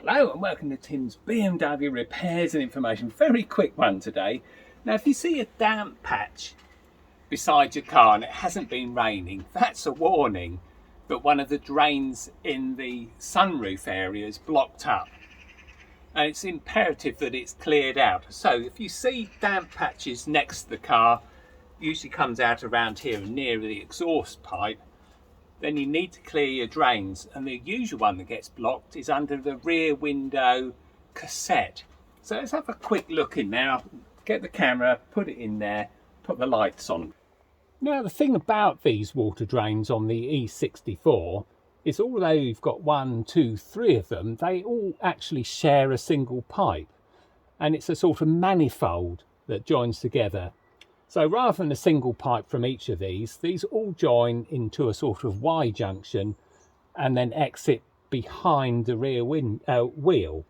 Hello and welcome to Tim's BMW repairs and information. Very quick one today. Now if you see a damp patch beside your car and it hasn't been raining, that's a warning that one of the drains in the sunroof area is blocked up. And it's imperative that it's cleared out. So if you see damp patches next to the car, usually comes out around here and near the exhaust pipe, then you need to clear your drains, and the usual one that gets blocked is under the rear window cassette. So let's have a quick look in there. Get the camera, put it in there, put the lights on. Now the thing about these water drains on the E64 is although you've got 1, 2, 3 of them, they all actually share a single pipe, and it's a sort of manifold that joins together. So rather than a single pipe from each of these all join into a sort of Y junction and then exit behind the rear wheel.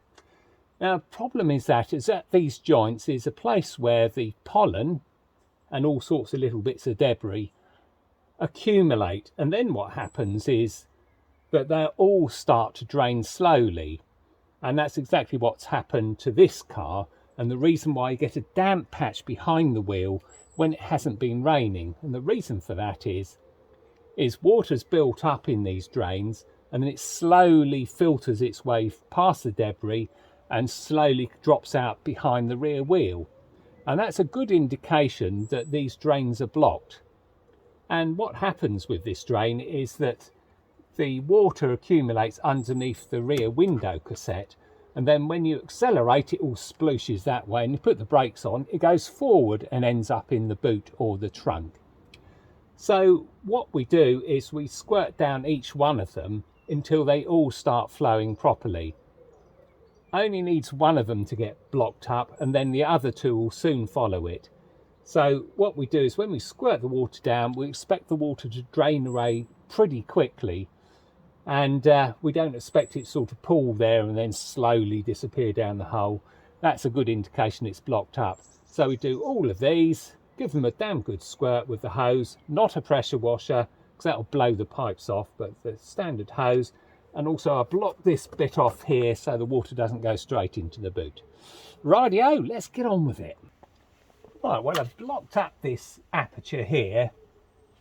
Now the problem is that these joints is a place where the pollen and all sorts of little bits of debris accumulate, and then what happens is that they all start to drain slowly, and that's exactly what's happened to this car, and the reason why you get a damp patch behind the wheel when it hasn't been raining. And the reason for that is water's built up in these drains, and then it slowly filters its way past the debris and slowly drops out behind the rear wheel, and that's a good indication that these drains are blocked. And what happens with this drain is that the water accumulates underneath the rear window cassette, and then when you accelerate it all splooshes that way, and you put the brakes on, it goes forward and ends up in the boot or the trunk. So what we do is we squirt down each one of them until they all start flowing properly. Only needs one of them to get blocked up, and then the other two will soon follow it. So what we do is when we squirt the water down, we expect the water to drain away pretty quickly, and we don't expect it sort of pool there and then slowly disappear down the hole. That's a good indication it's blocked up. So we do all of these, give them a damn good squirt with the hose, not a pressure washer because that'll blow the pipes off, but the standard hose. And also I block this bit off here so the water doesn't go straight into the boot. Rightio, let's get on with it. Right, well I've blocked up this aperture here,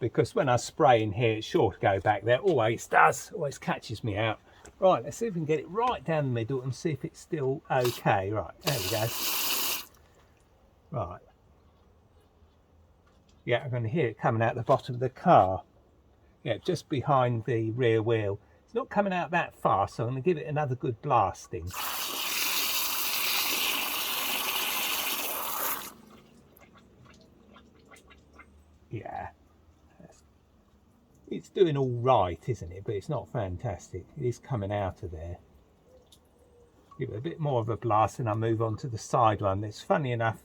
because when I spray in here it's sure to go back there. Always does, always catches me out. Right, let's see if we can get it right down the middle and see if it's still okay. Right, there we go. Right. Yeah, I'm going to hear it coming out the bottom of the car. Yeah, just behind the rear wheel. It's not coming out that far, so I'm going to give it another good blasting. Yeah. It's doing all right, isn't it? But it's not fantastic. It is coming out of there. Give it a bit more of a blast and I'll move on to the side one. It's funny enough,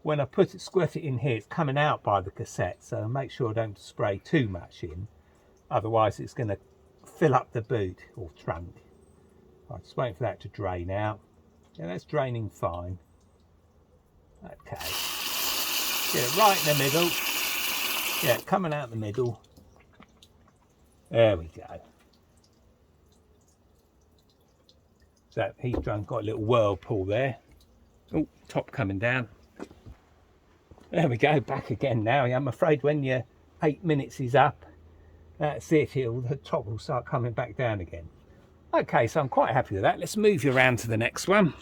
when I squirt it in here, it's coming out by the cassette. So make sure I don't spray too much in. Otherwise it's going to fill up the boot or trunk. I'm just waiting for that to drain out. Yeah, that's draining fine. Okay. Get it right in the middle. Yeah, coming out the middle. There we go. So he's got a little whirlpool there. Oh, top coming down. There we go, back again now. I'm afraid when your 8 minutes is up, that's it, the top will start coming back down again. Okay, so I'm quite happy with that. Let's move you around to the next one.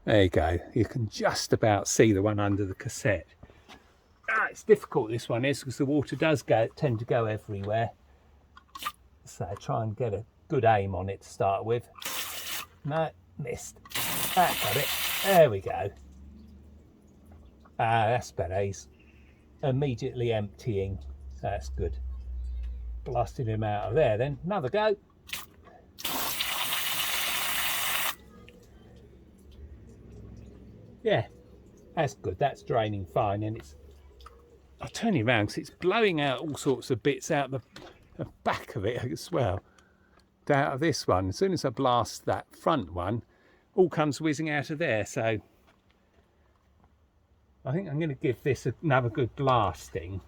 There you go. You can just about see the one under the cassette. It's difficult, this one is, because the water does tend to go everywhere. So try and get a good aim on it to start with. No, missed. That got it. There we go. That's better. He's immediately emptying. That's good. Blasted him out of there then. Another go. Yeah, that's good. That's draining fine, and I'll turn you around because it's blowing out all sorts of bits out the back of it as well. Out of this one, as soon as I blast that front one, all comes whizzing out of there. So I think I'm going to give this another good blasting,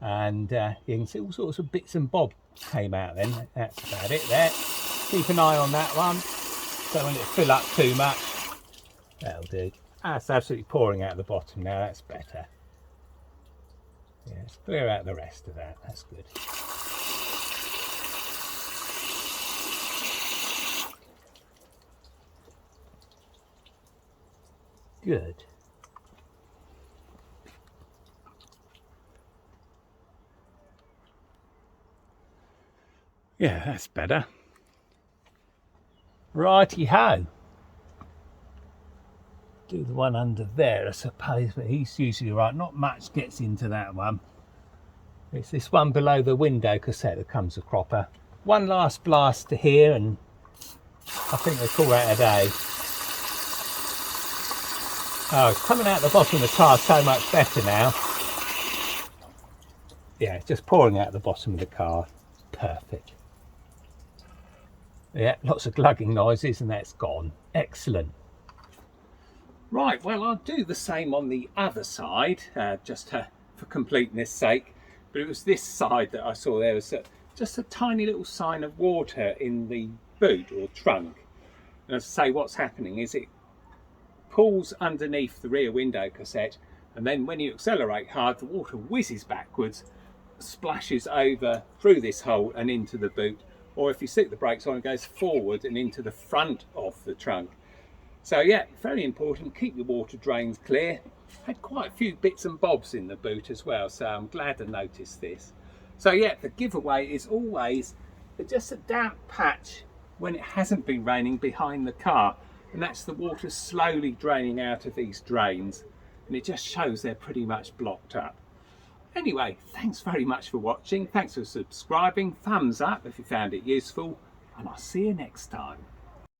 and you can see all sorts of bits and bobs came out then. That's about it there. Keep an eye on that one. Don't want it to fill up too much. That'll do. That's absolutely pouring out the bottom now. That's better. Yeah, let's clear out the rest of that. That's good. Good. Yeah, that's better. Righty-ho. Do the one under there, I suppose, but he's usually right. Not much gets into that one. It's this one below the window cassette that comes a cropper. One last blast to here, and I think we'll call that a day. Oh, it's coming out the bottom of the car so much better now. Yeah, it's just pouring out the bottom of the car. Perfect. Yeah, lots of glugging noises, and that's gone. Excellent. Right, well, I'll do the same on the other side, just for completeness sake. But it was this side that I saw there was just a tiny little sign of water in the boot or trunk. And as I say, what's happening is it pulls underneath the rear window cassette, and then when you accelerate hard, the water whizzes backwards, splashes over through this hole and into the boot. Or if you stick the brakes on, it goes forward and into the front of the trunk. So yeah, very important, keep your water drains clear. Had quite a few bits and bobs in the boot as well, so I'm glad to notice this. So yeah, the giveaway is always just a damp patch when it hasn't been raining behind the car. And that's the water slowly draining out of these drains. And it just shows they're pretty much blocked up. Anyway, thanks very much for watching. Thanks for subscribing. Thumbs up if you found it useful. And I'll see you next time.